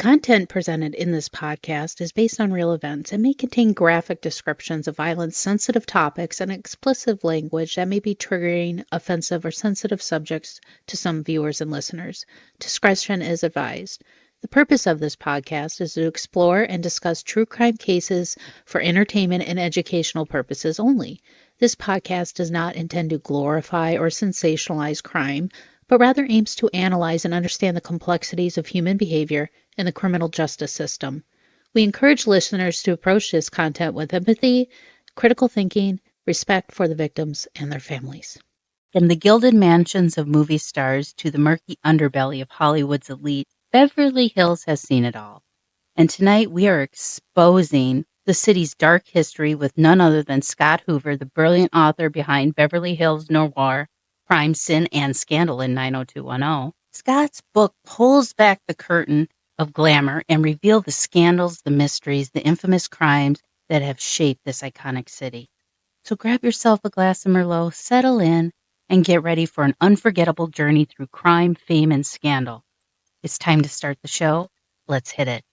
content presented in this podcast is based on real events and may contain graphic descriptions of violence, sensitive topics, and explicit language that may be triggering, offensive, or sensitive subjects to some viewers and listeners. Discretion is advised. The purpose of this podcast is to explore and discuss true crime cases for entertainment and educational purposes only. This podcast does not intend to glorify or sensationalize crime, but rather aims to analyze and understand the complexities of human behavior in the criminal justice system. We encourage listeners to approach this content with empathy, critical thinking, respect for the victims and their families. From the gilded mansions of movie stars to the murky underbelly of Hollywood's elite, Beverly Hills has seen it all. And tonight we are exposing the city's dark history with none other than Scott Huver, the brilliant author behind Beverly Hills Noir, Crime, Sin, and Scandal in 90210. Scott's book pulls back the curtain of glamour and reveals the scandals, the mysteries, the infamous crimes that have shaped this iconic city. So grab yourself a glass of Merlot, settle in, and get ready for an unforgettable journey through crime, fame, and scandal. It's time to start the show. Let's hit it.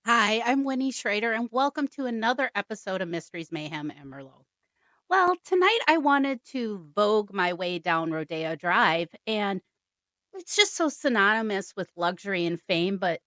Hi, I'm Winnie Schrader, and welcome to another episode of Mysteries, Mayhem, and Merlot. Well, tonight I wanted to vogue my way down Rodeo Drive, and it's just so synonymous with luxury and fame, but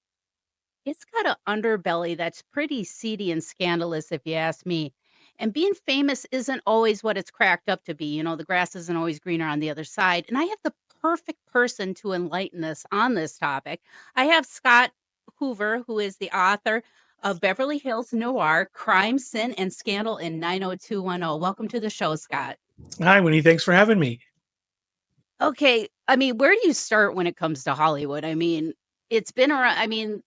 it's got an underbelly that's pretty seedy and scandalous, if you ask me. And being famous isn't always what it's cracked up to be. You know, the grass isn't always greener on the other side. And I have the perfect person to enlighten us on this topic. I have Scott Huver, who is the author of Beverly Hills Noir, Crime, Sin, and Scandal in 90210. Welcome to the show, Scott. Hi, Winnie. Thanks for having me. Okay. I mean, where do you start when it comes to Hollywood? I mean, it's been around. I mean,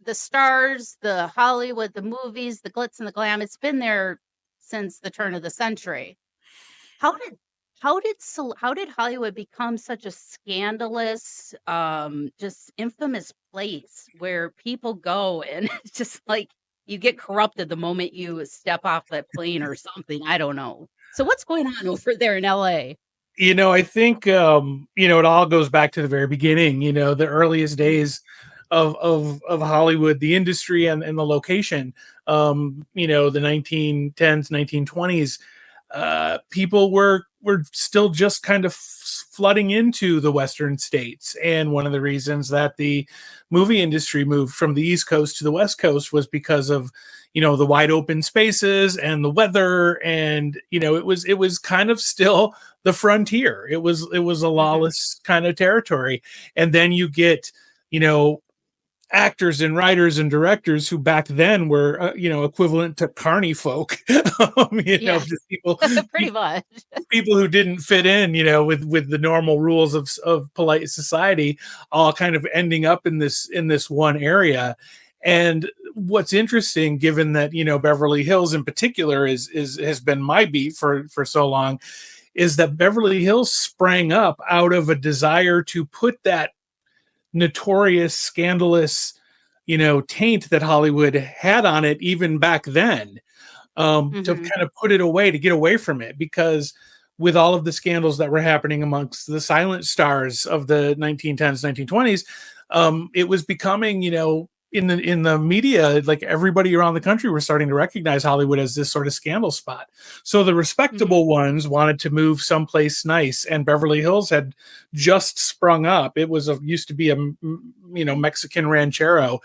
the stars, the Hollywood, the movies, the glitz and the glam, it's been there since the turn of the century. How did how did Hollywood become such a scandalous, just infamous place where people go and it's just like you get corrupted the moment you step off that plane or something? I don't know. So what's going on over there in LA? I think it all goes back to the very beginning. The earliest days of Hollywood, the industry and the location. The 1910s, 1920s. People were still just kind of flooding into the Western states, and one of the reasons that the movie industry moved from the East Coast to the West Coast was because of the wide open spaces and the weather, and it was kind of still the frontier. It was a lawless kind of territory, and then you get actors and writers and directors who back then were equivalent to carny folk. Just people Pretty much. people who didn't fit in with the normal rules of polite society, all kind of ending up in this one area. And what's interesting, given that Beverly Hills in particular has been my beat for so long, is that Beverly Hills sprang up out of a desire to put that notorious, scandalous, taint that Hollywood had on it even back then, to kind of put it away, to get away from it, because with all of the scandals that were happening amongst the silent stars of the 1910s, 1920s, it was becoming, in the media, like everybody around the country were starting to recognize Hollywood as this sort of scandal spot. So the respectable ones wanted to move someplace nice, and Beverly Hills had just sprung up. It was used to be a Mexican ranchero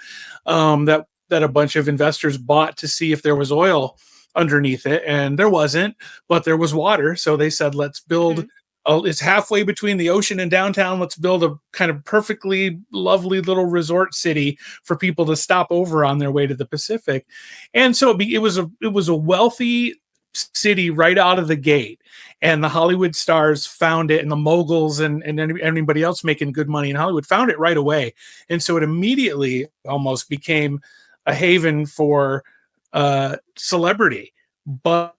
that a bunch of investors bought to see if there was oil underneath it, and there wasn't, but there was water. So they said, let's build it's halfway between the ocean and downtown. Let's build a kind of perfectly lovely little resort city for people to stop over on their way to the Pacific. And so it was a wealthy city right out of the gate. And the Hollywood stars found it, and the moguls and anybody else making good money in Hollywood found it right away. And so it immediately almost became a haven for celebrity. But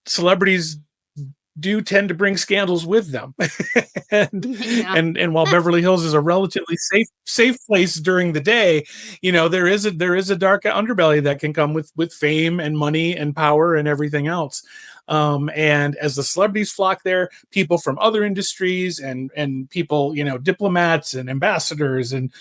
celebrities do tend to bring scandals with them. Yeah. and while Beverly Hills is a relatively safe place during the day, there is a dark underbelly that can come with fame and money and power and everything else. And as the celebrities flock there, people from other industries and people, diplomats and ambassadors and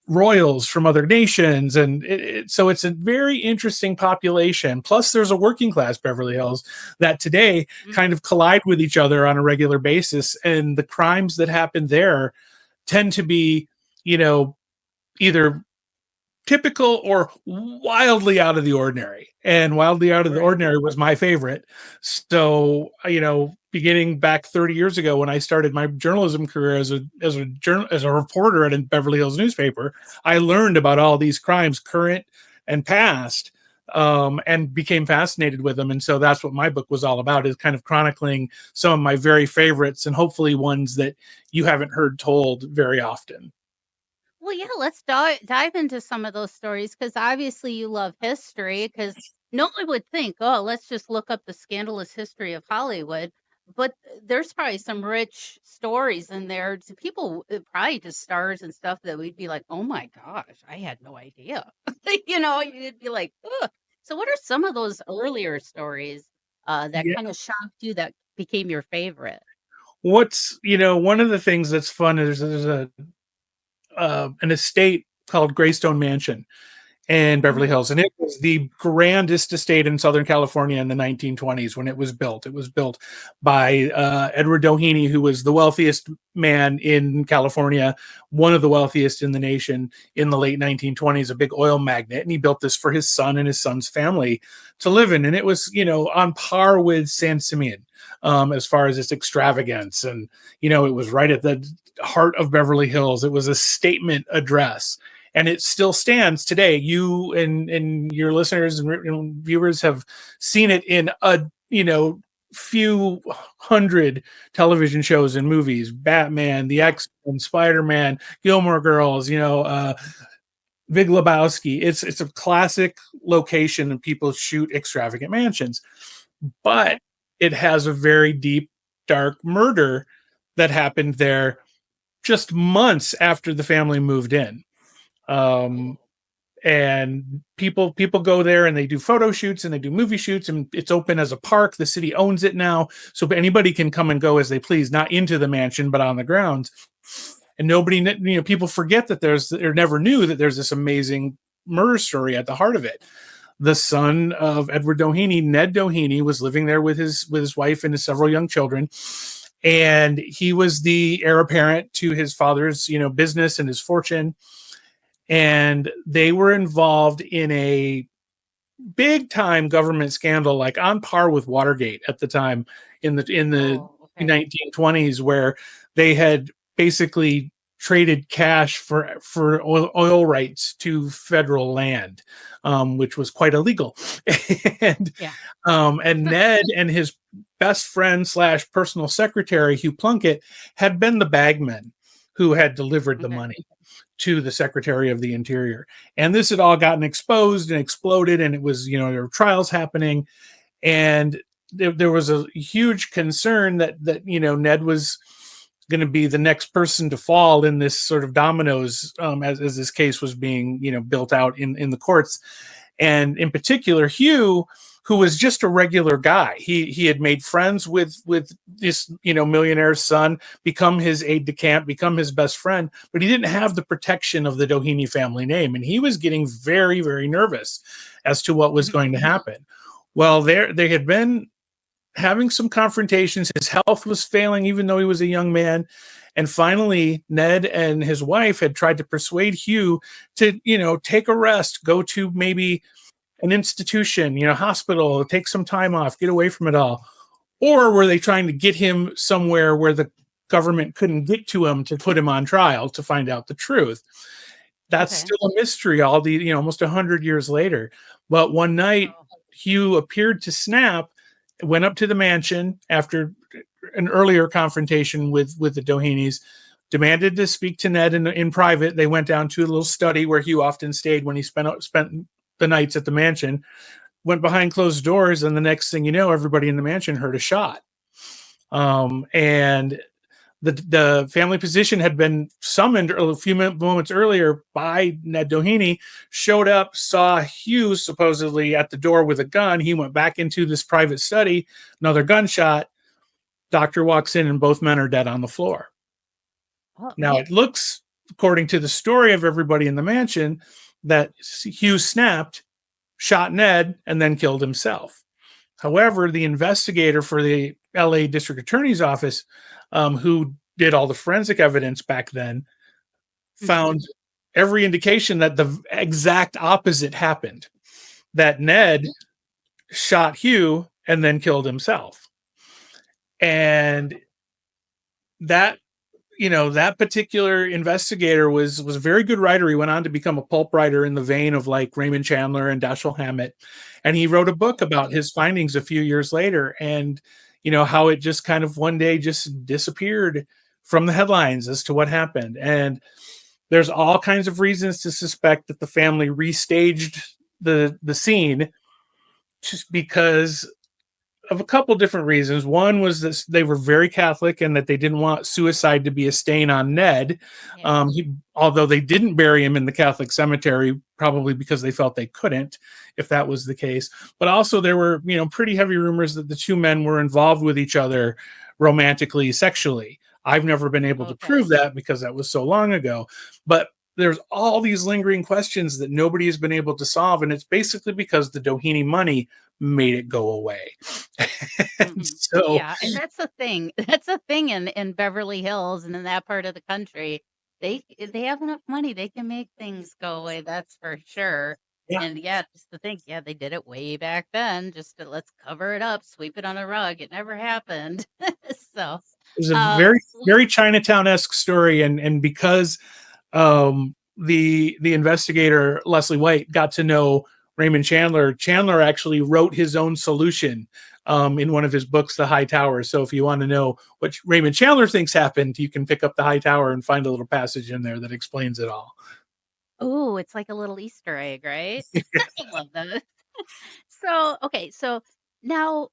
royals from other nations, and so it's a very interesting population. Plus there's a working class Beverly Hills that today kind of collide with each other on a regular basis, and the crimes that happen there tend to be either typical or wildly out of the ordinary. And wildly out of the ordinary was my favorite. So beginning back 30 years ago when I started my journalism career as a reporter at a Beverly Hills newspaper, I learned about all these crimes, current and past, and became fascinated with them. And so that's what my book was all about, is kind of chronicling some of my very favorites, and hopefully ones that you haven't heard told very often. Well, yeah, let's dive into some of those stories, because obviously you love history, because no one would think, oh, let's just look up the scandalous history of Hollywood. But there's probably some rich stories in there to people, probably to stars and stuff, that we'd be like, oh my gosh, I had no idea. You'd be like, ugh. So what are some of those earlier stories that kind of shocked you, that became your favorite? What's, one of the things that's fun is there's an estate called Greystone Mansion in Beverly Hills, and it was the grandest estate in Southern California in the 1920s when it was built. It was built by Edward Doheny, who was the wealthiest man in California, one of the wealthiest in the nation in the late 1920s, a big oil magnate, and he built this for his son and his son's family to live in. And it was, on par with San Simeon as far as its extravagance. And, it was right at the heart of Beverly Hills. It was a statement address. And it still stands today. You and your listeners and viewers have seen it in a few hundred television shows and movies: Batman, the X-Men, Spider-Man, Gilmore Girls. Big Lebowski. It's a classic location, and people shoot extravagant mansions. But it has a very deep, dark murder that happened there just months after the family moved in. And people go there and they do photo shoots and they do movie shoots, and it's open as a park. The city owns it now, so anybody can come and go as they please, not into the mansion, but on the grounds. And nobody, people forget that or never knew that there's this amazing murder story at the heart of it. The son of Edward Doheny, Ned Doheny, was living there with his wife and his several young children. And he was the heir apparent to his father's, business and his fortune. And they were involved in a big time government scandal, like on par with Watergate at the time in the 1920s, where they had basically traded cash for oil rights to federal land, which was quite illegal. And Ned and his best friend / personal secretary, Hugh Plunkett, had been the bagmen who had delivered the money to the Secretary of the Interior. And this had all gotten exposed and exploded, and it was, there were trials happening, and there was a huge concern that Ned was going to be the next person to fall in this sort of dominoes, as this case was being, built out in the courts. And in particular, Hugh, who was just a regular guy. He had made friends with this, millionaire's son, become his aide-de-camp, become his best friend, but he didn't have the protection of the Doheny family name. And he was getting very, very nervous as to what was going to happen. Well, they had been having some confrontations. His health was failing, even though he was a young man. And finally, Ned and his wife had tried to persuade Hugh to, take a rest, go to maybe an institution, hospital, take some time off, get away from it all. or were they trying to get him somewhere where the government couldn't get to him to put him on trial to find out the truth? That's Okay. still a mystery all the, almost 100 years later. But one night, Oh, Hugh appeared to snap, went up to the mansion after an earlier confrontation with the Doheny's, demanded to speak to Ned in private. They went down to a little study where Hugh often stayed when he spent the nights at the mansion, went behind closed doors, and the next thing you know, everybody in the mansion heard a shot. And the family physician had been summoned a few moments earlier by Ned Doheny, showed up, saw Hugh supposedly at the door with a gun. He went back into this private study, another gunshot. Doctor walks in and both men are dead on the floor. oh, Now it looks, according to the story of everybody in the mansion, that Hugh snapped, shot Ned, and then killed himself. However, the investigator for the LA District Attorney's Office, who did all the forensic evidence back then, found every indication that the exact opposite happened, that Ned shot Hugh and then killed himself. And that, that particular investigator was a very good writer. He went on to become a pulp writer in the vein of like Raymond Chandler and Dashiell Hammett. And he wrote a book about his findings a few years later, and how it just kind of one day just disappeared from the headlines as to what happened. And there's all kinds of reasons to suspect that the family restaged the scene just because of a couple different reasons. One was that they were very Catholic and that they didn't want suicide to be a stain on Ned. yeah. Although they didn't bury him in the Catholic cemetery, probably because they felt they couldn't, if that was the case. But also there were, pretty heavy rumors that the two men were involved with each other romantically, sexually. I've never been able to prove that because that was so long ago. But there's all these lingering questions that nobody has been able to solve. And it's basically because the Doheny money made it go away. So Yeah, and that's the thing. That's a thing in Beverly Hills and in that part of the country. They have enough money. They can make things go away. That's for sure. yeah, And yeah, just to think, yeah, they did it way back then. Just to let's cover it up, sweep it on a rug. It never happened. So, it was a very, well, very Chinatown-esque story. And because the investigator, Leslie White, got to know Raymond Chandler, Chandler actually wrote his own solution in one of his books, The High Tower. So if you want to know what Raymond Chandler thinks happened, you can pick up The High Tower and find a little passage in there that explains it all. oh, it's like a little Easter egg, right? I love that. So, okay, so now,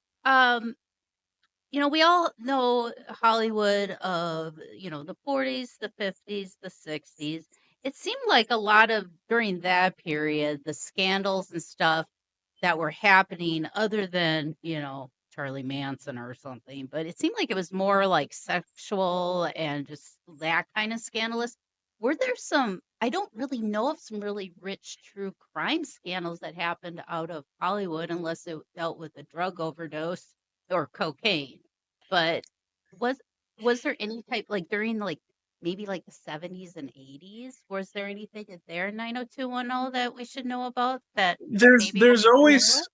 we all know Hollywood of, the 40s, the 50s, the 60s. It seemed like a lot of during that period, the scandals and stuff that were happening other than, Charlie Manson or something, but it seemed like it was more like sexual and just that kind of scandalous. Were there some, I don't really know of some really rich true crime scandals that happened out of Hollywood unless it dealt with a drug overdose or cocaine. But was was there any type like during like maybe like the 70s and 80s? Was there anything in there 90210 that we should know about that There's maybe we're there's familiar always with?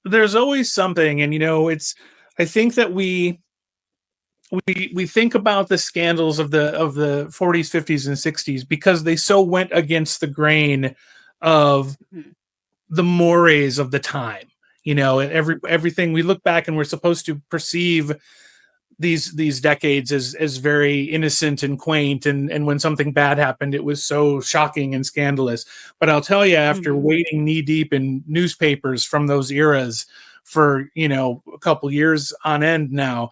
there's always something, and it's, I think that we think about the scandals of the 40s, 50s, and 60s because they so went against the grain of Mhm. the mores of the time. Everything we look back and we're supposed to perceive these decades as very innocent and quaint, and when something bad happened, it was so shocking and scandalous. But I'll tell you, after Mhm. wading knee deep in newspapers from those eras for a couple years on end now,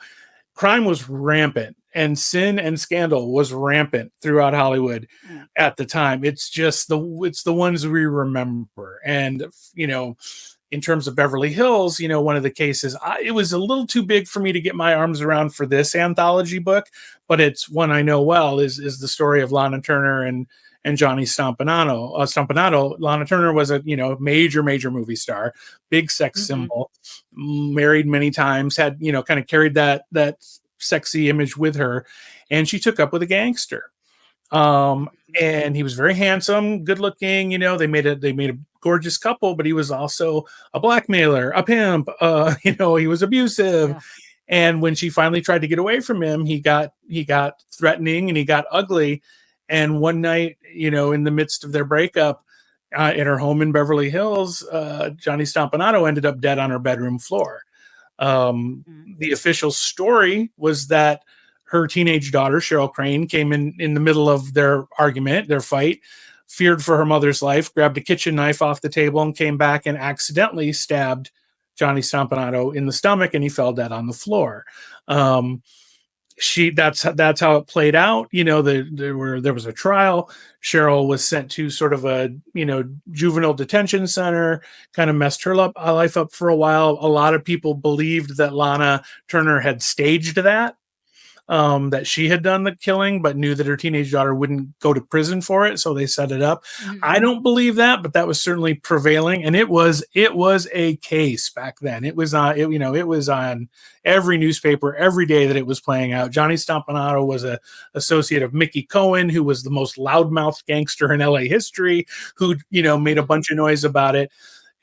crime was rampant and sin and scandal was rampant throughout Hollywood Mm. at the time. It's just it's the ones we remember. And in terms of Beverly Hills, one of the cases, it was a little too big for me to get my arms around for this anthology book, but it's one I know well, is the story of Lana Turner and Johnny Stompanato. Lana Turner was a major movie star, big sex Mhm. symbol, married many times, had kind of carried that sexy image with her, and she took up with a gangster. And he was very handsome, good looking. They made a gorgeous couple, but he was also a blackmailer, a pimp. He was abusive, Yeah. And when she finally tried to get away from him, he got threatening and he got ugly. And one night, in the midst of their breakup, in her home in Beverly Hills, Johnny Stompanato ended up dead on her bedroom floor. The official story was that her teenage daughter, Cheryl Crane, came in the middle of their argument, their fight, feared for her mother's life, grabbed a kitchen knife off the table and came back and accidentally stabbed Johnny Stompanato in the stomach, and he fell dead on the floor. That's how it played out. There was a trial. Cheryl was sent to sort of a juvenile detention center, kind of messed her life up for a while. A lot of people believed that Lana Turner had staged that she had done the killing, but knew that her teenage daughter wouldn't go to prison for it, so they set it up. I don't believe that, but that was certainly prevailing, and it was a case back then. It was on, it was on every newspaper every day that it was playing out. Johnny Stompanato was a associate of Mickey Cohen, who was the most loudmouth gangster in LA history, who made a bunch of noise about it.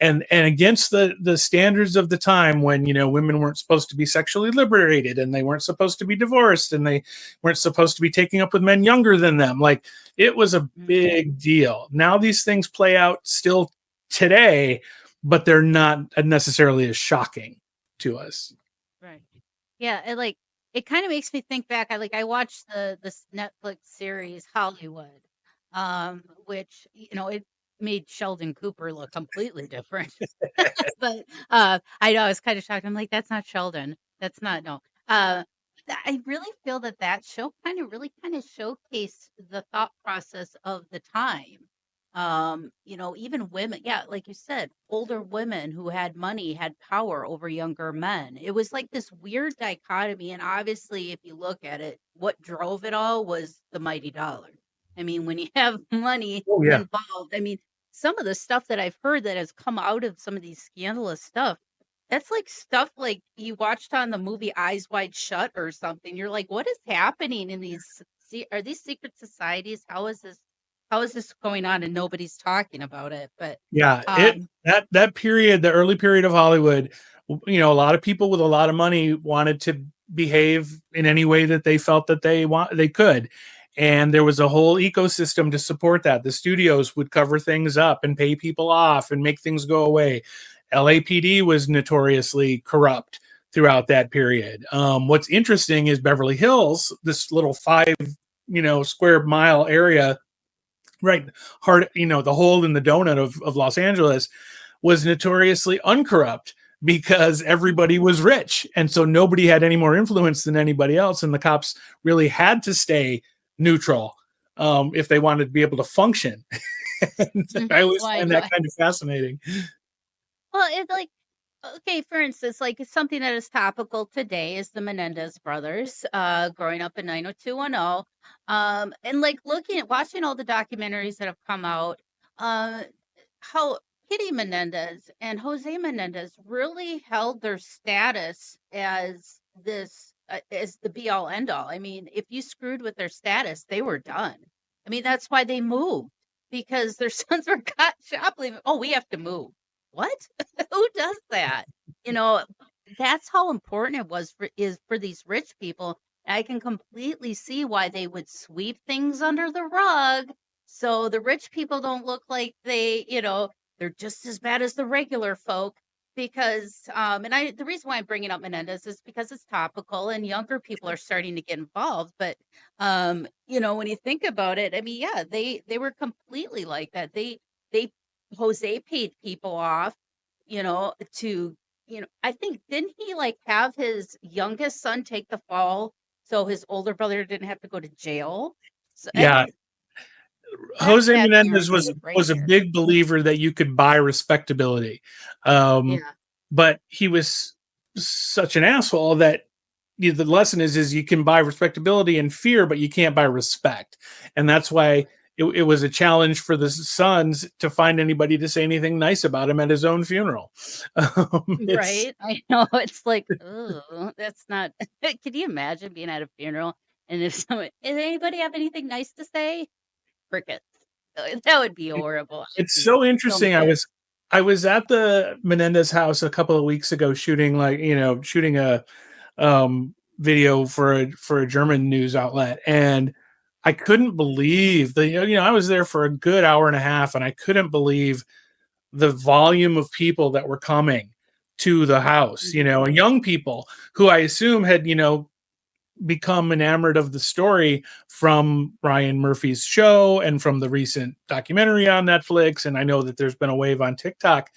And against the standards of the time, when women weren't supposed to be sexually liberated, and they weren't supposed to be divorced, and they weren't supposed to be taking up with men younger than them. Like, it was a big deal. Now these things play out still today, but they're not necessarily as shocking to us. Right. Yeah, it kind of makes me think back. I watched this Netflix series Hollywood, which it made Sheldon Cooper look completely different. But I know I was kind of shocked. I'm like, that's not Sheldon. That's not, no. I really feel that show kind of showcased the thought process of the time. Even women, yeah, like you said, older women who had money had power over younger men. It was like this weird dichotomy. And obviously, if you look at it, what drove it all was the mighty dollar. I mean, when you have money involved, I mean, some of the stuff that I've heard that has come out of some of these scandalous stuff, that's like stuff like you watched on the movie Eyes Wide Shut or something. You're like, what is happening in these? Are these secret societies? How is this going on and nobody's talking about it? But yeah, that period, the early period of Hollywood, a lot of people with a lot of money wanted to behave in any way that they felt that they could. And there was a whole ecosystem to support that. The studios would cover things up and pay people off and make things go away. LAPD was notoriously corrupt throughout that period. What's interesting is Beverly Hills, this little 5 square mile area, right heart, the hole in the donut of Los Angeles, was notoriously uncorrupt because everybody was rich. And so nobody had any more influence than anybody else. And the cops really had to stay neutral if they wanted to be able to function. I always find that kind of fascinating. Well, it's like, okay, for instance, like something that is topical today is the Menendez brothers growing up in 90210. And like watching all the documentaries that have come out, how Kitty Menendez and Jose Menendez really held their status as the be all end all. I mean, if you screwed with their status, they were done. I mean, that's why they moved, because their sons were caught shoplifting. Oh, we have to move. What? Who does that? That's how important it is for these rich people. I can completely see why they would sweep things under the rug, so the rich people don't look like they're just as bad as the regular folk. Because the reason why I'm bringing up Menendez is because it's topical and younger people are starting to get involved. But when you think about it, I mean, yeah, they were completely like that. Jose paid people off, to I think, didn't he have his youngest son take the fall so his older brother didn't have to go to jail? So, yeah. Jose Menendez was a big believer that you could buy respectability. But he was such an asshole that the lesson is you can buy respectability and fear, but you can't buy respect. And that's why it was a challenge for the sons to find anybody to say anything nice about him at his own funeral. Right. I know. It's like, oh, that's not. Can you imagine being at a funeral and if anybody have anything nice to say? Crickets. That would be horrible. It's so interesting. I was at the Menendez house a couple of weeks ago shooting a video for a German news outlet, and I couldn't believe I was there for a good hour and a half, and I couldn't believe the volume of people that were coming to the house, and young people who I assume had, become enamored of the story from Ryan Murphy's show and from the recent documentary on Netflix. And I know that there's been a wave on TikTok.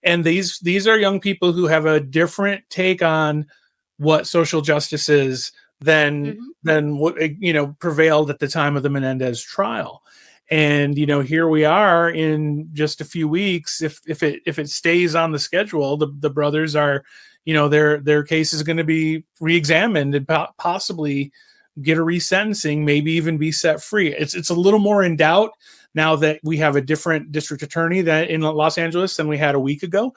And these are young people who have a different take on what social justice is than what prevailed at the time of the Menendez trial. And here we are in just a few weeks. If it stays on the schedule, the brothers are, their case is going to be re-examined and possibly get a resentencing, maybe even be set free. It's a little more in doubt now that we have a different district attorney that in Los Angeles than we had a week ago.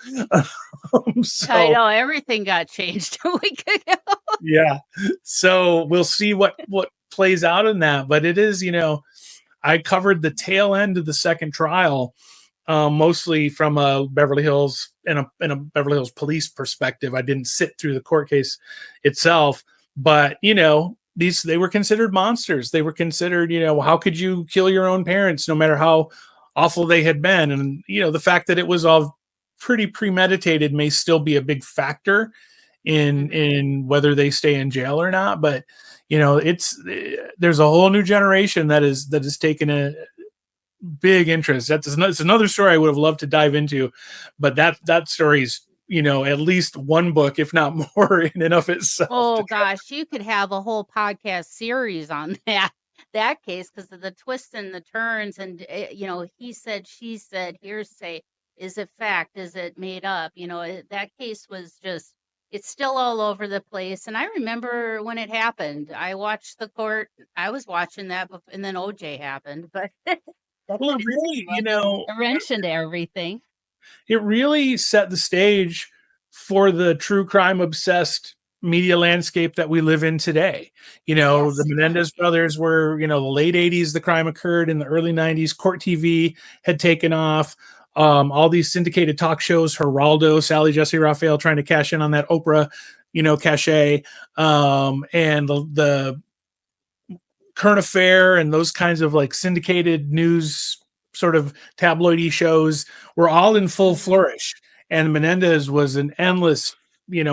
So, I know everything got changed a week ago. Yeah. So we'll see what plays out in that. But it is, I covered the tail end of the second trial, mostly from a Beverly Hills and a Beverly Hills police perspective. I didn't sit through the court case itself, but they were considered monsters. They were considered, how could you kill your own parents, no matter how awful they had been? And the fact that it was all pretty premeditated may still be a big factor in whether they stay in jail or not. But there's a whole new generation that is taken a big interest. It's another story I would have loved to dive into, but that story's at least one book, if not more, in and of itself. Oh gosh, you could have a whole podcast series on that case because of the twists and the turns, and he said, she said, hearsay. Is it fact? Is it made up? That case was just. It's still all over the place. And I remember when it happened, I watched the court. I was watching that, and then OJ happened. But well, it really, a wrench into everything. It really set the stage for the true crime obsessed media landscape that we live in today. Yes. The Menendez brothers were, the late 80s, the crime occurred. In the early 90s, court TV had taken off. All these syndicated talk shows, Geraldo, Sally Jesse Raphael trying to cash in on that Oprah, cachet, and the Current Affair and those kinds of like syndicated news sort of tabloidy shows were all in full flourish. And Menendez was an endless,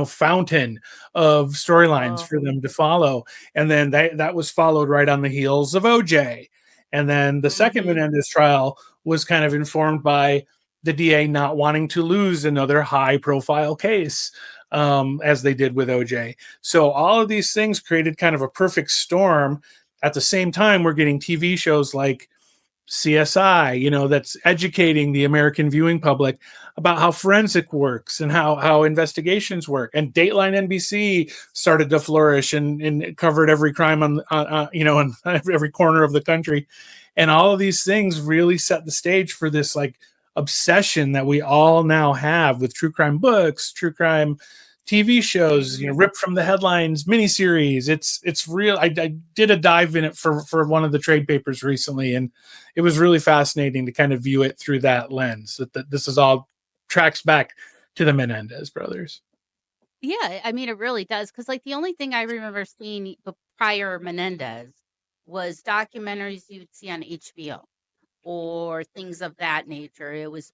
fountain of storylines for them to follow. And then that was followed right on the heels of OJ. And then the second Menendez trial was kind of informed by the DA not wanting to lose another high profile case, as they did with OJ. So all of these things created kind of a perfect storm. At the same time, we're getting TV shows like CSI, that's educating the American viewing public about how forensic works and how investigations work. And Dateline NBC started to flourish and covered every crime on every corner of the country. And all of these things really set the stage for this like obsession that we all now have with true crime books, true crime TV shows, ripped from the headlines, miniseries. It's real. I did a dive in it for one of the trade papers recently, and it was really fascinating to kind of view it through that lens. That this is all tracks back to the Menendez brothers. Yeah, I mean, it really does. Because like the only thing I remember seeing prior Menendez was documentaries you'd see on HBO or things of that nature. It was,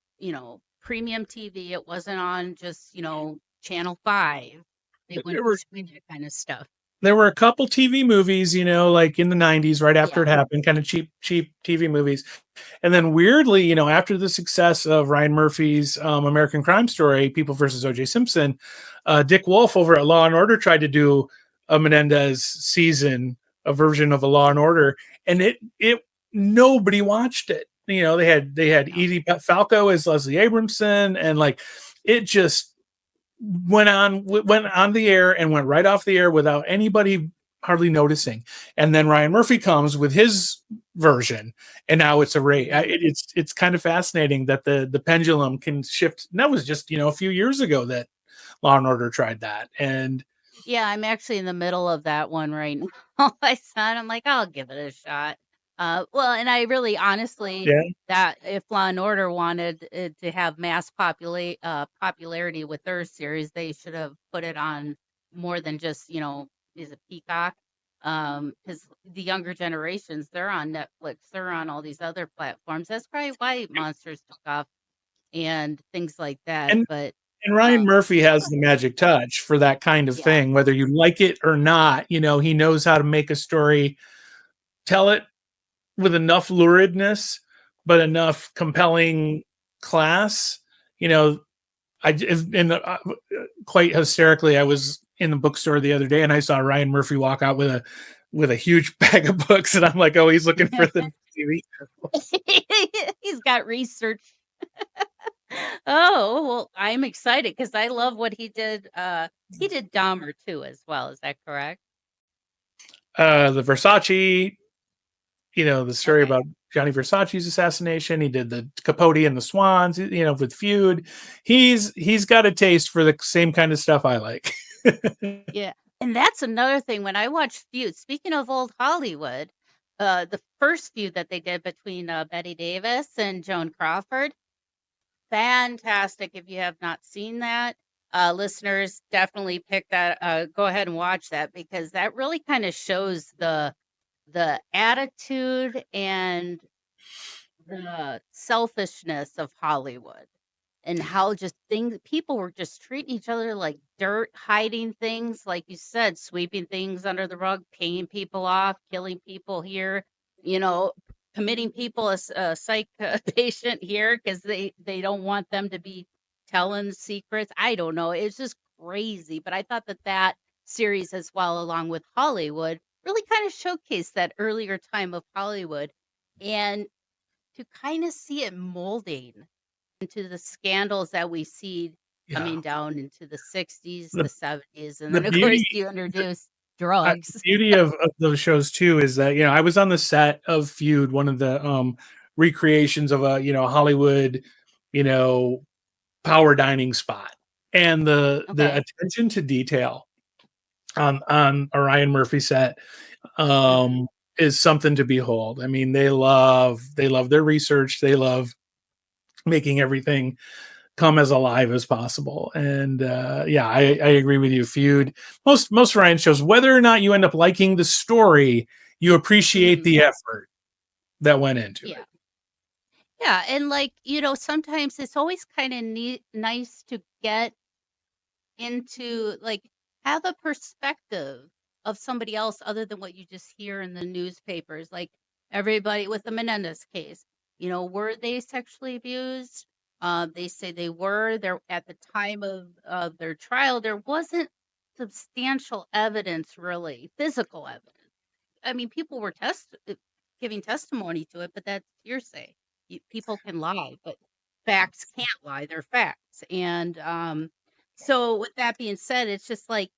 premium TV. It wasn't on just, Channel 5. They wouldn't be that kind of stuff. There were a couple TV movies, like in the 90s, right after it happened, kind of cheap TV movies. And then weirdly, after the success of Ryan Murphy's American Crime Story, People versus O.J. Simpson, Dick Wolf over at Law and Order tried to do a Menendez season, a version of a Law and Order, and it nobody watched it. They had Edie Falco as Leslie Abramson, and like it just went on the air and went right off the air without anybody hardly noticing. And then Ryan Murphy comes with his version, and now it's a rate. It's kind of fascinating that the pendulum can shift. And that was just a few years ago that Law and Order tried that. And yeah, I'm actually in the middle of that one right now. My son, I'm like, I'll give it a shot. Well, and I really honestly, that if Law and Order wanted to have mass popularity with their series, they should have put it on more than just, is a Peacock. Because the younger generations, they're on Netflix, they're on all these other platforms. That's probably why Monsters took off and things like that. And But and Ryan Murphy has go the ahead. magic touch for that kind of Yeah. thing, whether you like it or not. He knows how to make a story, tell it with enough luridness, but enough compelling class. You know, quite hysterically, I was in the bookstore the other day and I saw Ryan Murphy walk out with a huge bag of books, and I'm like, oh, he's looking for the TV. He's got research. Oh, well, I'm excited because I love what he did. He did Dahmer too, as well. Is that correct? The Versace, the story Okay. about Johnny Versace's assassination. He did the Capote and the Swans, with Feud. He's got a taste for the same kind of stuff I like. Yeah. And that's another thing. When I watch Feud, speaking of old Hollywood, the first feud that they did between Betty Davis and Joan Crawford, fantastic. If you have not seen that, listeners, definitely pick that. Go ahead and watch that, because that really kind of shows the attitude and the selfishness of Hollywood, and how just people were just treating each other like dirt, hiding things, like you said, sweeping things under the rug, paying people off, killing people here, you know, committing people as a psych patient here because they don't want them to be telling secrets. I don't know. It's just crazy. But I thought that series as well, along with Hollywood, really kind of showcased that earlier time of Hollywood, and to kind of see it molding into the scandals that we see Yeah. coming down into the 60s, The, the 70s, and the then, of course, beauty you the, introduce drugs. beauty of those shows too is that I was on the set of Feud, one of the recreations of a Hollywood power dining spot, and the Okay. attention to detail on a Ryan Murphy set Mhm. is something to behold. I mean, they love their research, they love making everything come as alive as possible. And yeah, I agree with you. Feud, most Ryan shows, whether or not you end up liking the story, you appreciate Mhm. the effort that went into Yeah. it. Yeah, and, like, sometimes it's always kinda nice to get into, like, have a perspective of somebody else other than what you just hear in the newspapers, like, everybody with the Menendez case, were they sexually abused? They say they were. There at the time of their trial, there wasn't substantial evidence, really, physical evidence. I mean, people were giving testimony to it, but that's hearsay. People can lie, but facts can't lie. They're facts. And so, with that being said, it's just like,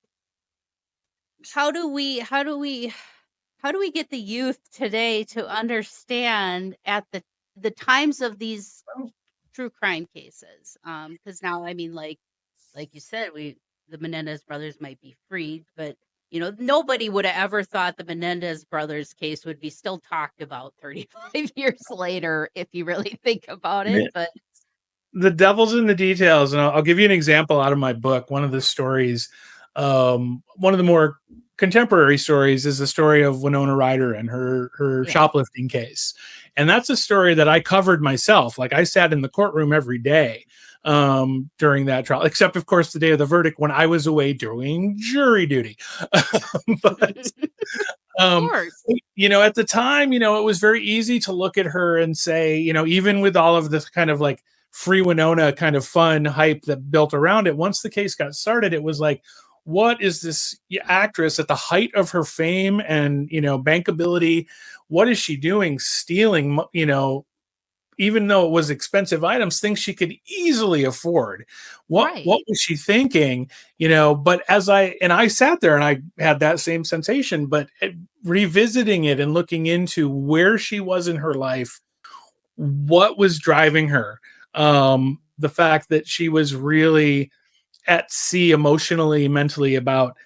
how do we how do we how do we get the youth today to understand at the times of these true crime cases? Because now, I mean, like you said, the Menendez brothers might be freed, but nobody would have ever thought the Menendez brothers case would be still talked about 35 years later, if you really think about it. But The devil's in the details, and I'll give you an example out of my book. One of the stories, one of the more contemporary stories, is the story of Winona Ryder and her yeah, shoplifting case, and that's a story that I covered myself. Like, I sat in the courtroom every day during that trial, except of course the day of the verdict when I was away doing jury duty. But of um, course, at the time, it was very easy to look at her and say, even with all of this kind of like free Winona kind of fun hype that built around it, once the case got started, it was like, what is this actress at the height of her fame and bankability? What is she doing? Stealing, even though it was expensive items, things she could easily afford. What right, was she thinking? But I sat there and I had that same sensation, but revisiting it and looking into where she was in her life, what was driving her, the fact that she was really at sea emotionally, mentally, about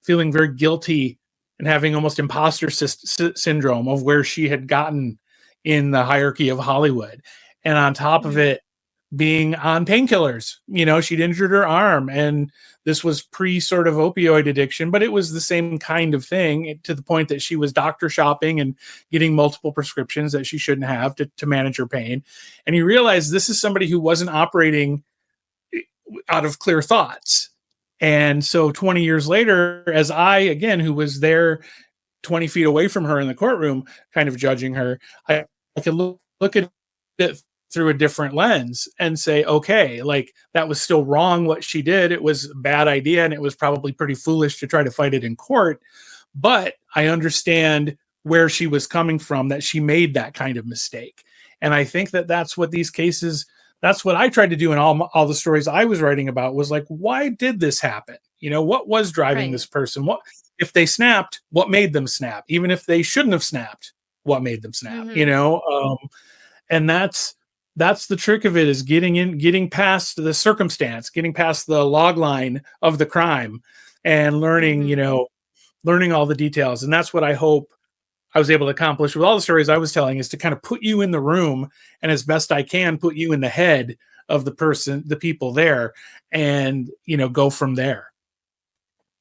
feeling very guilty and having almost imposter syndrome of where she had gotten in the hierarchy of Hollywood. And on top of mhm, it, being on painkillers. She'd injured her arm, and this was pre sort of opioid addiction, but it was the same kind of thing, to the point that she was doctor shopping and getting multiple prescriptions that she shouldn't have to manage her pain. And he realized this is somebody who wasn't operating out of clear thoughts. And so 20 years later, as I, again, who was there 20 feet away from her in the courtroom, kind of judging her, I could look at it through a different lens and say, okay, like, that was still wrong what she did. It was a bad idea, and it was probably pretty foolish to try to fight it in court. But I understand where she was coming from, that she made that kind of mistake. And I think that that's what these cases, that's what I tried to do in all the stories I was writing about, was like, why did this happen? What was driving this person? What, if they snapped, what made them snap? Even if they shouldn't have snapped, what made them snap? And that's the trick of it, is getting past the circumstance, getting past the log line of the crime, and learning all the details. And that's what I hope I was able to accomplish with all the stories I was telling, is to kind of put you in the room, and as best I can put you in the head of the people there, and go from there.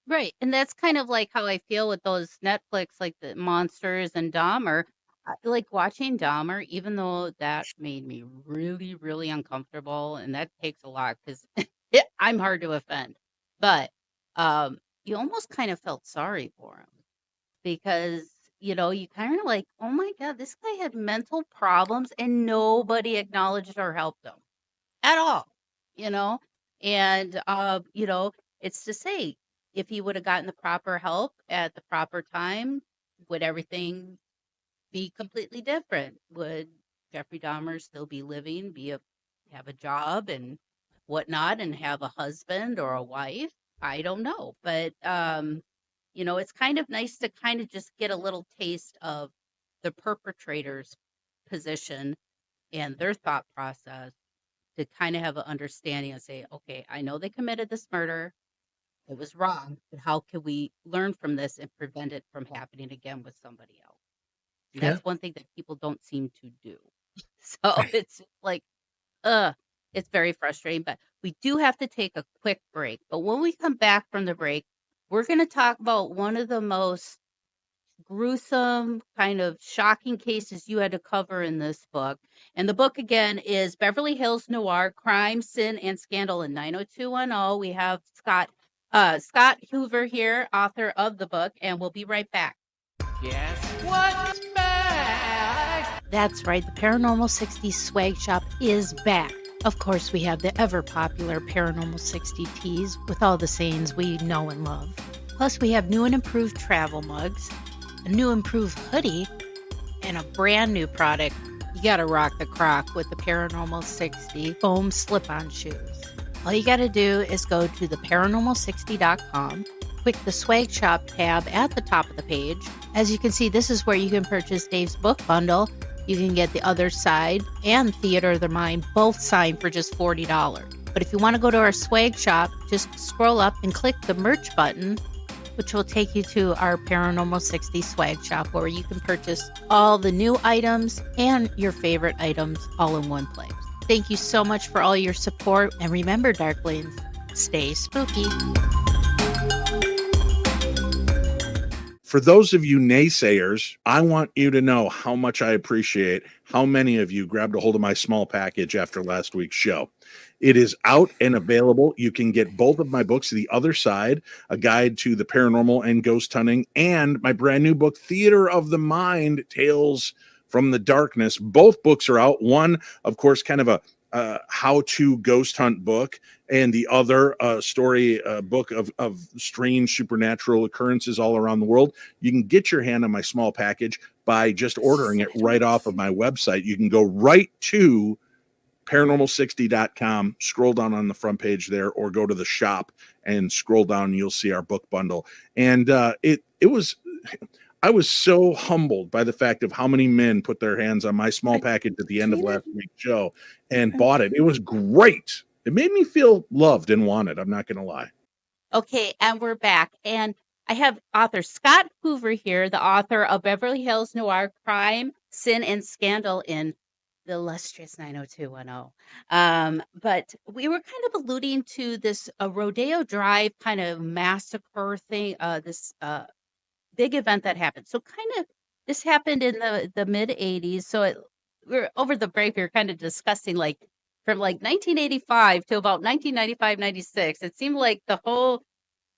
Right. And that's kind of like how I feel with those Netflix, like the Monsters and Dahmer. Like watching Dahmer, even though that made me really, really uncomfortable, and that takes a lot because I'm hard to offend. But you almost kind of felt sorry for him, because you kind of like, oh my God, this guy had mental problems and nobody acknowledged or helped him at all. And it's to say, if he would have gotten the proper help at the proper time, would everything be completely different? Would Jeffrey Dahmer still be living, have a job and whatnot, and have a husband or a wife? I don't know. But it's kind of nice to kind of just get a little taste of the perpetrator's position and their thought process, to kind of have an understanding and say, okay, I know they committed this murder. It was wrong, but how can we learn from this and prevent it from happening again with somebody else? And that's one thing that people don't seem to do. So it's like, it's very frustrating. But we do have to take a quick break. But when we come back from the break, we're going to talk about one of the most gruesome, kind of shocking cases you had to cover in this book. And the book, again, is Beverly Hills Noir: Crime, Sin, and Scandal in 90210. We have Scott Huver here, author of the book, and we'll be right back. Guess what's back? That's right, the Paranormal 60 swag shop is back. Of course, we have the ever-popular Paranormal 60 tees with all the sayings we know and love. Plus, we have new and improved travel mugs, a new improved hoodie, and a brand new product. You gotta rock the croc with the Paranormal 60 foam slip-on shoes. All you gotta do is go to theparanormal60.com, click the swag shop tab at the top of the page. As you can see, this is where you can purchase Dave's book bundle. You can get The Other Side and Theater of the Mind, both signed for just $40. But if you want to go to our swag shop, just scroll up and click the merch button, which will take you to our Paranormal 60 swag shop, where you can purchase all the new items and your favorite items all in one place. Thank you so much for all your support. And remember, Darklings, stay spooky. For those of you naysayers, I want you to know how much I appreciate how many of you grabbed a hold of my small package after last week's show. It is out and available. You can get both of my books, The Other Side, a guide to the paranormal and ghost hunting, and my brand new book, Theater of the Mind, Tales from the Darkness. Both books are out. One, of course, kind of a how-to ghost hunt book, and the other story book of strange supernatural occurrences all around the world. You can get your hand on my small package by just ordering it right off of my website. You can go right to paranormal60.com, scroll down on the front page there, or go to the shop and scroll down and you'll see our book bundle. And I was so humbled by the fact of how many men put their hands on my small package at the end of last week's show and bought it. It was great. It made me feel loved and wanted. I'm not going to lie. Okay, and we're back. And I have author Scott Huver here, the author of Beverly Hills Noir: Crime, Sin, and Scandal in the illustrious 90210. But we were kind of alluding to this Rodeo Drive kind of massacre thing, this big event that happened. So kind of this happened in the mid 80s. So we're over the break, we were kind of discussing like from like 1985 to about 1995, 96. It seemed like the whole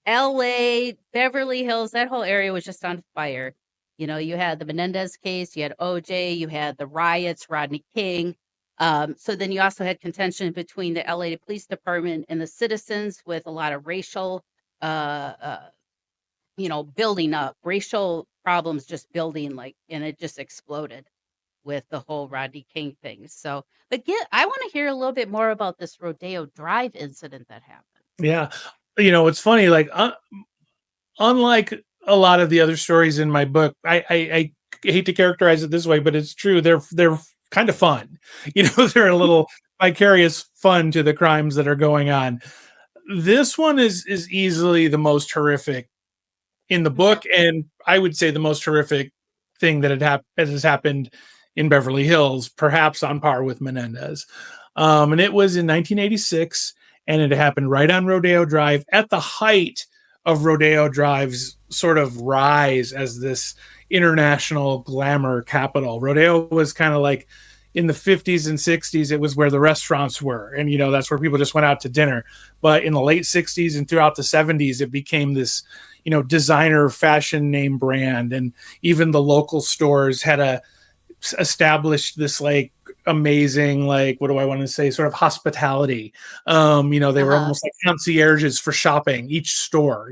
LA, Beverly Hills, that whole area was just on fire. You know, you had the Menendez case, you had OJ, you had the riots, Rodney King. So then you also had contention between the LA Police Department and the citizens with a lot of racial, building up, racial problems just building and it just exploded with the whole Rodney King thing. So, but I want to hear a little bit more about this Rodeo Drive incident that happened. Yeah. It's funny, like, unlike a lot of the other stories in my book, I hate to characterize it this way, but it's true. They're kind of fun. They're a little vicarious fun to the crimes that are going on. This one is easily the most horrific in the book, and I would say the most horrific thing that has happened in Beverly Hills, perhaps on par with Menendez. And it was in 1986, and it happened right on Rodeo Drive at the height of Rodeo Drive's sort of rise as this international glamour capital. Rodeo was kind of like in the 50s and 60s, it was where the restaurants were. And, that's where people just went out to dinner. But in the late 60s and throughout the 70s, it became this, designer fashion name brand. And even the local stores had established this like amazing, like, what do I want to say, sort of hospitality. They were almost like concierges for shopping, each store,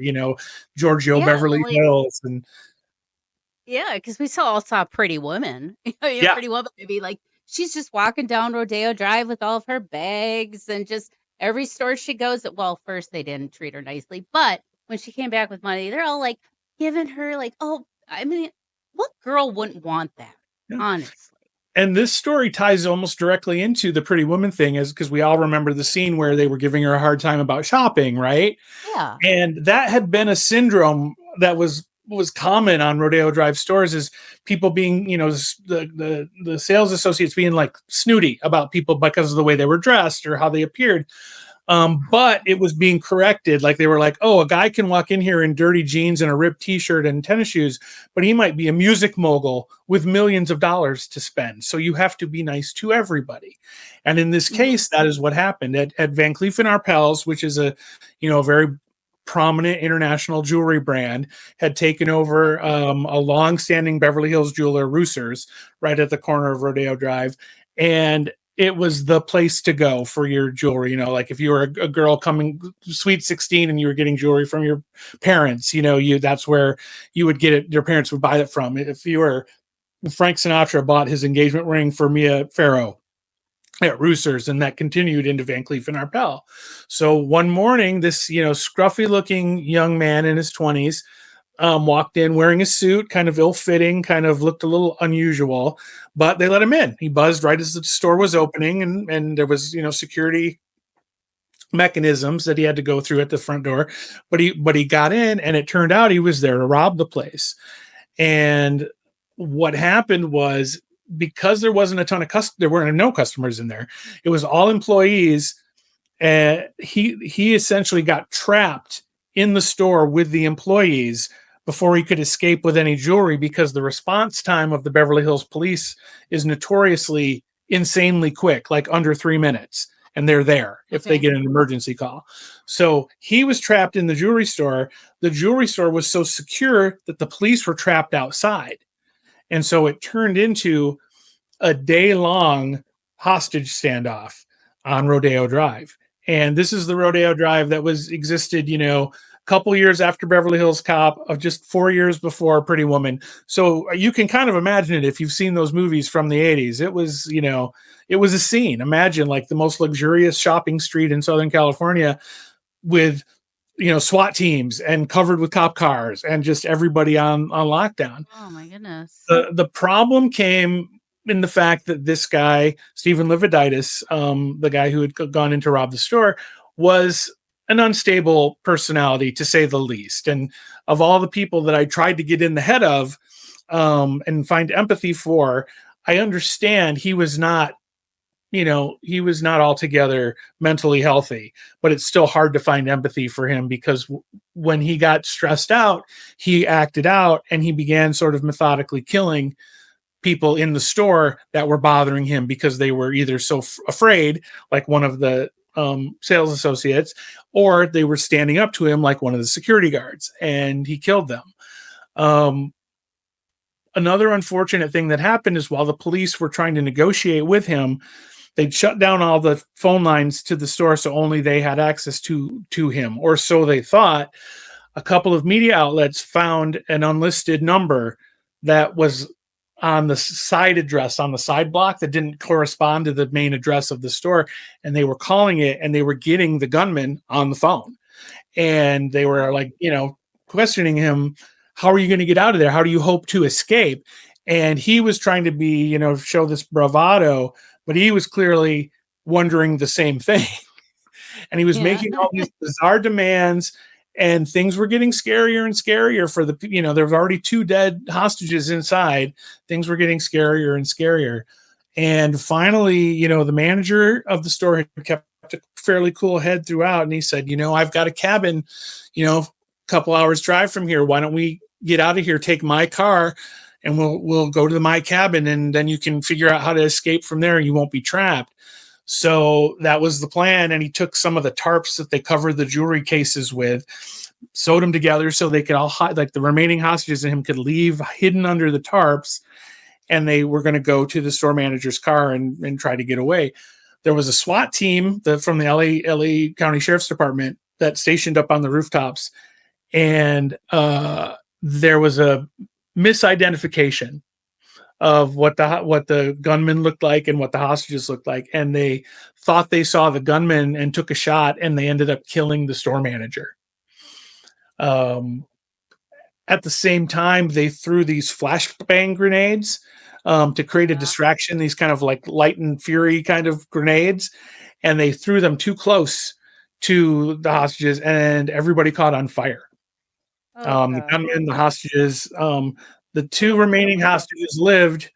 Giorgio, Beverly Hills. And because we all saw Pretty Woman. Pretty Woman, maybe like she's just walking down Rodeo Drive with all of her bags and just every store she goes at. Well, first they didn't treat her nicely, but when she came back with money, they're all like giving her like, oh, I mean, what girl wouldn't want that? Yeah. Honestly. And this story ties almost directly into the Pretty Woman thing, is because we all remember the scene where they were giving her a hard time about shopping, right? Yeah. And that had been a syndrome that was common on Rodeo Drive stores, is people being, the sales associates being like snooty about people because of the way they were dressed or how they appeared. But it was being corrected. Like they were like, oh, a guy can walk in here in dirty jeans and a ripped t-shirt and tennis shoes, but he might be a music mogul with millions of dollars to spend. So you have to be nice to everybody. And in this case, that is what happened at Van Cleef & Arpels, which is a very prominent international jewelry brand, had taken over a long-standing Beverly Hills jeweler, Roosters, right at the corner of Rodeo Drive. And it was the place to go for your jewelry. Like if you were a girl coming sweet 16 and you were getting jewelry from your parents, that's where you would get it. Your parents would buy it from. If you were Frank Sinatra bought his engagement ring for Mia Farrow at Roosters, and that continued into Van Cleef & Arpels. So one morning, this, scruffy looking young man in his 20s walked in wearing a suit, kind of ill-fitting, kind of looked a little unusual, but they let him in. He buzzed right as the store was opening, and there was, security mechanisms that he had to go through at the front door, but he got in, and it turned out he was there to rob the place. And what happened was, because there wasn't a ton of there weren't no customers in there, it was all employees. He essentially got trapped in the store with the employees before he could escape with any jewelry, because the response time of the Beverly Hills police is notoriously insanely quick, like under 3 minutes, and they're there if they get an emergency call. So he was trapped in the jewelry store. The jewelry store was so secure that the police were trapped outside. And so it turned into a day-long hostage standoff on Rodeo Drive. And this is the Rodeo Drive that existed, a couple years after Beverly Hills Cop, of just 4 years before Pretty Woman. So you can kind of imagine it if you've seen those movies from the 80s. It was, it was a scene. Imagine like the most luxurious shopping street in Southern California with, SWAT teams and covered with cop cars and just everybody on lockdown. Oh my goodness. The problem came in the fact that this guy, Stephen Lividitis, the guy who had gone in to rob the store, was an unstable personality, to say the least. And of all the people that I tried to get in the head of and find empathy for, I understand he was not he was not altogether mentally healthy, but it's still hard to find empathy for him because when he got stressed out, he acted out and he began sort of methodically killing people in the store that were bothering him because they were either so afraid, like one of the sales associates, or they were standing up to him like one of the security guards, and he killed them. Another unfortunate thing that happened is while the police were trying to negotiate with him, they'd shut down all the phone lines to the store, so only they had access to him, or so they thought. A couple of media outlets found an unlisted number that was on the side address, on the side block, that didn't correspond to the main address of the store, and they were calling it, and they were getting the gunman on the phone, and they were like, questioning him, how are you going to get out of there? How do you hope to escape? And he was trying to be, show this bravado, but he was clearly wondering the same thing. And he was making all these bizarre demands, and things were getting scarier and scarier for there were already 2 dead hostages inside. Things were getting scarier and scarier. And finally, the manager of the store had kept a fairly cool head throughout. And he said, I've got a cabin, a couple hours drive from here. Why don't we get out of here, take my car, and we'll go to my cabin, and then you can figure out how to escape from there and you won't be trapped. So that was the plan. And he took some of the tarps that they covered the jewelry cases with, sewed them together so they could all hide, like the remaining hostages and him could leave hidden under the tarps. And they were going to go to the store manager's car and try to get away. There was a SWAT team from the LA County Sheriff's Department that stationed up on the rooftops. And there was a misidentification of what the gunman looked like and what the hostages looked like, and they thought they saw the gunman and took a shot, and they ended up killing the store manager. At the same time, they threw these flashbang grenades to create a distraction, these kind of like light and fury kind of grenades, and they threw them too close to the hostages, and everybody caught on fire. The gunman, the hostages, the 2 remaining hostages lived,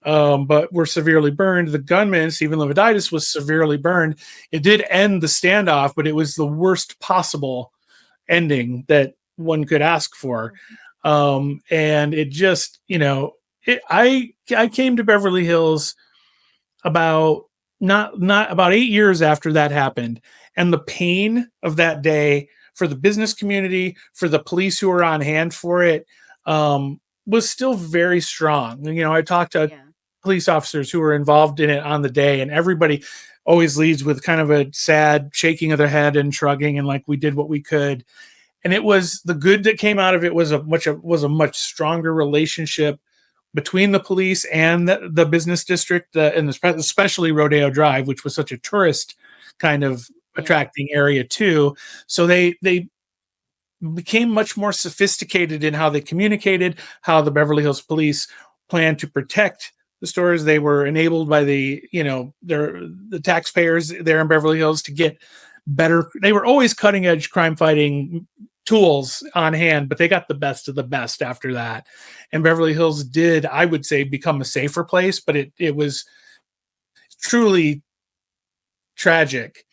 but were severely burned. The gunman, Stephen Leviditis, was severely burned. It did end the standoff, but it was the worst possible ending that one could ask for. And it just, I came to Beverly Hills about not about 8 years after that happened, and the pain of that day for the business community, for the police who were on hand for it, was still very strong. I talked to police officers who were involved in it on the day, and everybody always leads with kind of a sad shaking of their head and shrugging, and like, we did what we could. And it was the good that came out of it was a much stronger relationship between the police and the business district, and especially Rodeo Drive, which was such a tourist kind of attracting area too. So they became much more sophisticated in how they communicated, how the Beverly Hills police planned to protect the stores. They were enabled by the taxpayers there in Beverly Hills to get better. They were always cutting edge crime fighting tools on hand, but they got the best of the best after that. And Beverly Hills did, I would say, become a safer place, but it was truly tragic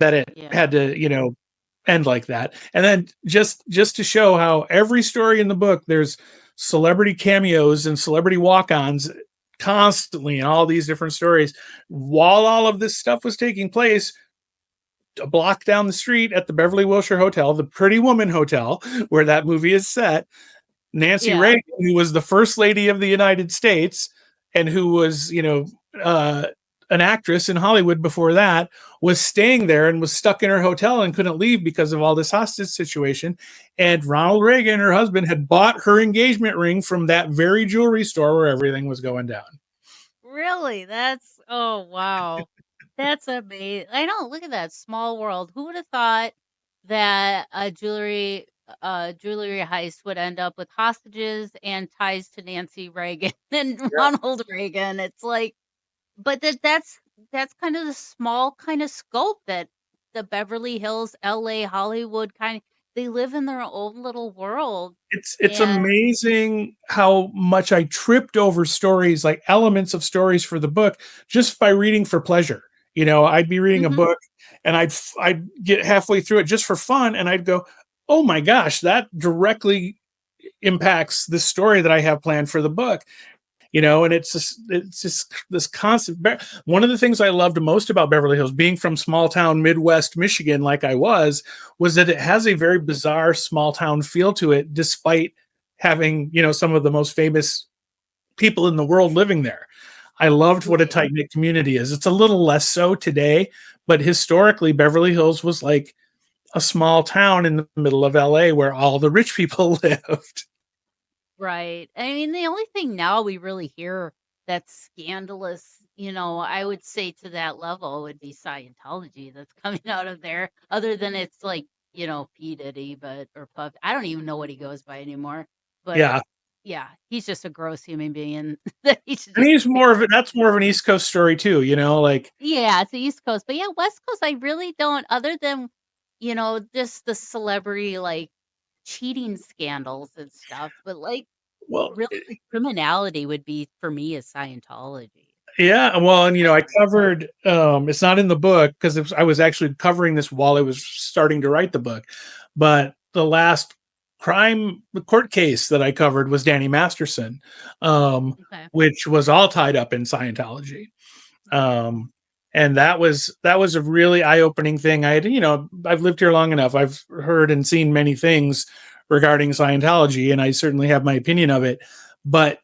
that it had to, end like that. And then just to show how every story in the book, there's celebrity cameos and celebrity walk-ons constantly in all these different stories. While all of this stuff was taking place, a block down the street at the Beverly Wilshire Hotel, the Pretty Woman Hotel, where that movie is set, Nancy Reagan, who was the first lady of the United States and who was, an actress in Hollywood before that, was staying there and was stuck in her hotel and couldn't leave because of all this hostage situation. And Ronald Reagan, her husband, had bought her engagement ring from that very jewelry store where everything was going down. Really? Oh, wow. That's amazing. I know. Look at that small world. Who would have thought that a jewelry heist would end up with hostages and ties to Nancy Reagan and Ronald Reagan? It's like, but that's kind of the small kind of scope that the Beverly Hills, LA, Hollywood kind of, they live in their own little world. It's And amazing how much I tripped over stories, like elements of stories for the book, just by reading for pleasure. I'd be reading a Mhm. book and I'd get halfway through it just for fun, and I'd go, "Oh my gosh, that directly impacts the story that I have planned for the book." And it's just this constant. One of the things I loved most about Beverly Hills, being from small town Midwest Michigan, like I was that it has a very bizarre small town feel to it, despite having some of the most famous people in the world living there. I loved what a Right. tight knit community is. It's a little less so today, but historically, Beverly Hills was like a small town in the middle of LA where all the rich people lived. Right. I mean, the only thing now we really hear that's scandalous, I would say to that level would be Scientology that's coming out of there, other than it's like, P. Diddy, or Puff. I don't even know what he goes by anymore. But Yeah. yeah, he's just a gross human being that he should And just he's that's more of an East Coast story too, like yeah, it's the East Coast. But yeah, West Coast, I really don't, other than, just the celebrity like cheating scandals and stuff. But like, well, really, the criminality would be for me is Scientology. yeah, well, and I covered it's not in the book because I was actually covering this while I was starting to write the book, but the last crime court case that I covered was Danny Masterson, Okay. which was all tied up in Scientology. And that was a really eye-opening thing. I've lived here long enough. I've heard and seen many things regarding Scientology, and I certainly have my opinion of it, but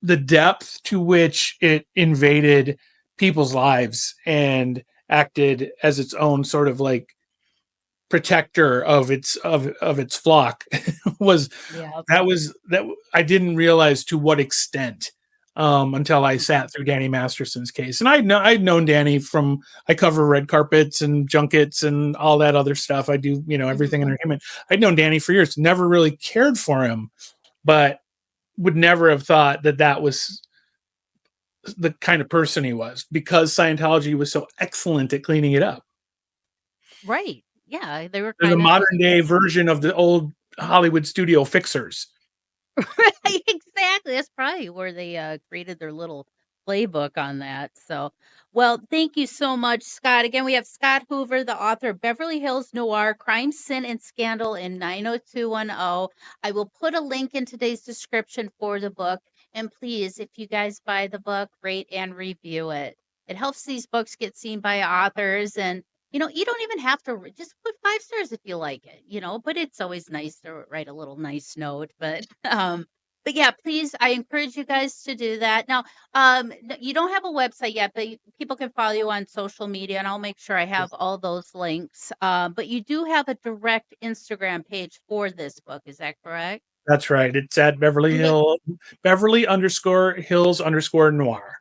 the depth to which it invaded people's lives and acted as its own sort of like protector of its flock was Yeah. that I didn't realize to what extent until I sat through Danny Masterson's case. And I'd known Danny from, I cover red carpets and junkets and all that other stuff. I do, everything entertainment. I'd known Danny for years, never really cared for him, but would never have thought that was the kind of person he was, because Scientology was so excellent at cleaning it up. Right. Yeah. They were They're the kind of modern day version of the old Hollywood studio fixers. right. Exactly. That's probably where they created their little playbook on that. So, well, thank you so much, Scott. Again, we have Scott Huver, the author of Beverly Hills Noir, Crime, Sin, and Scandal in 90210. I will put a link in today's description for the book. And please, if you guys buy the book, rate and review it. It helps these books get seen by authors. And, you don't even have to just put 5 stars if you like it, but it's always nice to write a little nice note. But yeah, please, I encourage you guys to do that. Now, you don't have a website yet, but people can follow you on social media, and I'll make sure I have all those links. But you do have a direct Instagram page for this book. Is that correct? That's right. It's at Beverly _Hills _Noir.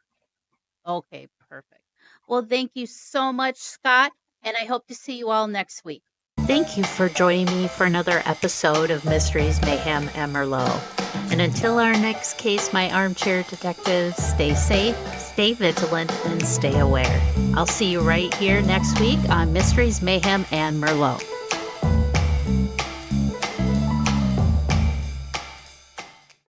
Okay, perfect. Well, thank you so much, Scott, and I hope to see you all next week. Thank you for joining me for another episode of Mysteries, Mayhem, and Merlot. And until our next case, my armchair detectives, stay safe, stay vigilant, and stay aware. I'll see you right here next week on Mysteries, Mayhem, and Merlot.